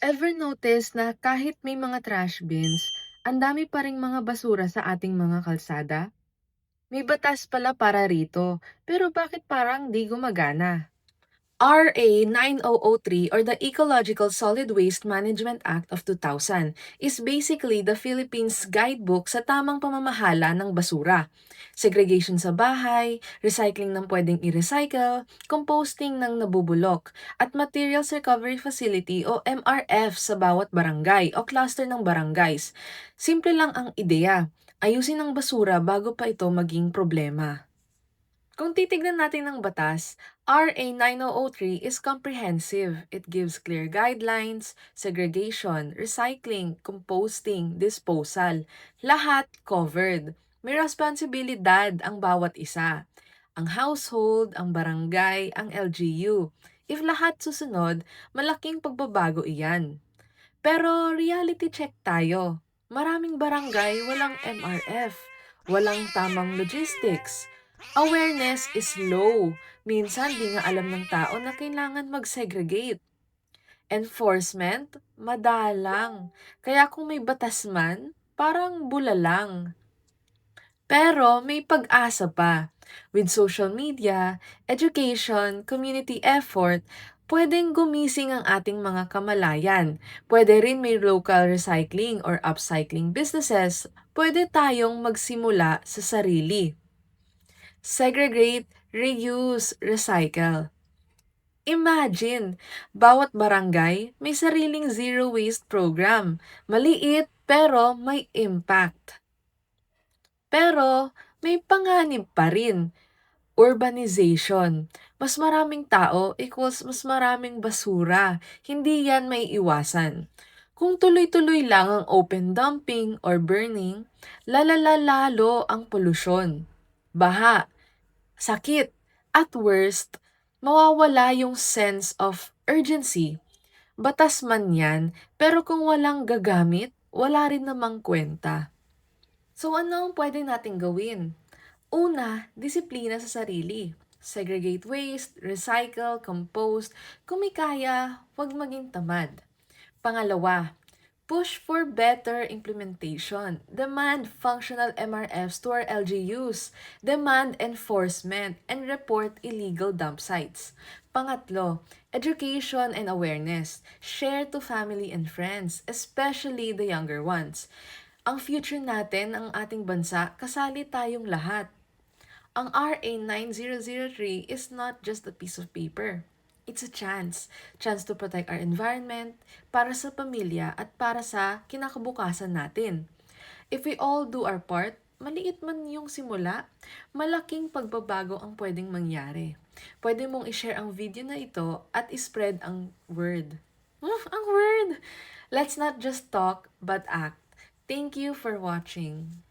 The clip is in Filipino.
Ever notice na kahit may mga trash bins, ang dami pa ring mga basura sa ating mga kalsada? May batas pala para rito, pero bakit parang di gumagana? RA 9003 or the Ecological Solid Waste Management Act of 2000 is basically the Philippines guidebook sa tamang pamamahala ng basura. Segregation sa bahay, recycling ng pwedeng i-recycle, composting ng nabubulok, at Materials Recovery Facility o MRF sa bawat barangay o cluster ng barangays. Simple lang ang ideya, ayusin ang basura bago pa ito maging problema. Kung titignan natin ng batas, RA 9003 is comprehensive. It gives clear guidelines, segregation, recycling, composting, disposal. Lahat covered. May responsibilidad ang bawat isa. Ang household, ang barangay, ang LGU. If lahat susunod, malaking pagbabago iyan. Pero reality check tayo. Maraming barangay walang MRF, walang tamang logistics. Awareness is low. Minsan di nga alam ng tao na kailangan mag-segregate. Enforcement, madalang. Kaya kung may batas man, parang bulalang. Pero may pag-asa pa. With social media, education, community effort, pwedeng gumising ang ating mga kamalayan. Pwede rin may local recycling or upcycling businesses. Pwede tayong magsimula sa sarili. Segregate, reuse, recycle. Imagine, bawat barangay may sariling zero waste program. Maliit pero may impact. Pero may panganib pa rin, urbanization. Mas maraming tao equals mas maraming basura. Hindi yan may iwasan. Kung tuloy-tuloy lang ang open dumping or burning, lalala lalo ang polusyon. Baha, sakit, at worst, mawawala yung sense of urgency. Batas man yan, pero kung walang gagamit, wala rin namang kwenta. So ano ang pwede nating gawin? Una, disiplina sa sarili. Segregate waste, recycle, compost. Kung may kaya, huwag maging tamad. Pangalawa, push for better implementation. Demand functional MRFs to our LGUs. Demand enforcement and report illegal dump sites. Pangatlo, education and awareness. Share to family and friends, especially the younger ones. Ang future natin, ang ating bansa, kasali tayong lahat. Ang RA 9003 is not just a piece of paper. It's a chance. Chance to protect our environment, para sa pamilya at para sa kinakabukasan natin. If we all do our part, maliit man yung simula, malaking pagbabago ang pwedeng mangyari. Pwede mong i-share ang video na ito at i-spread ang word. Ang word! Let's not just talk, but act. Thank you for watching.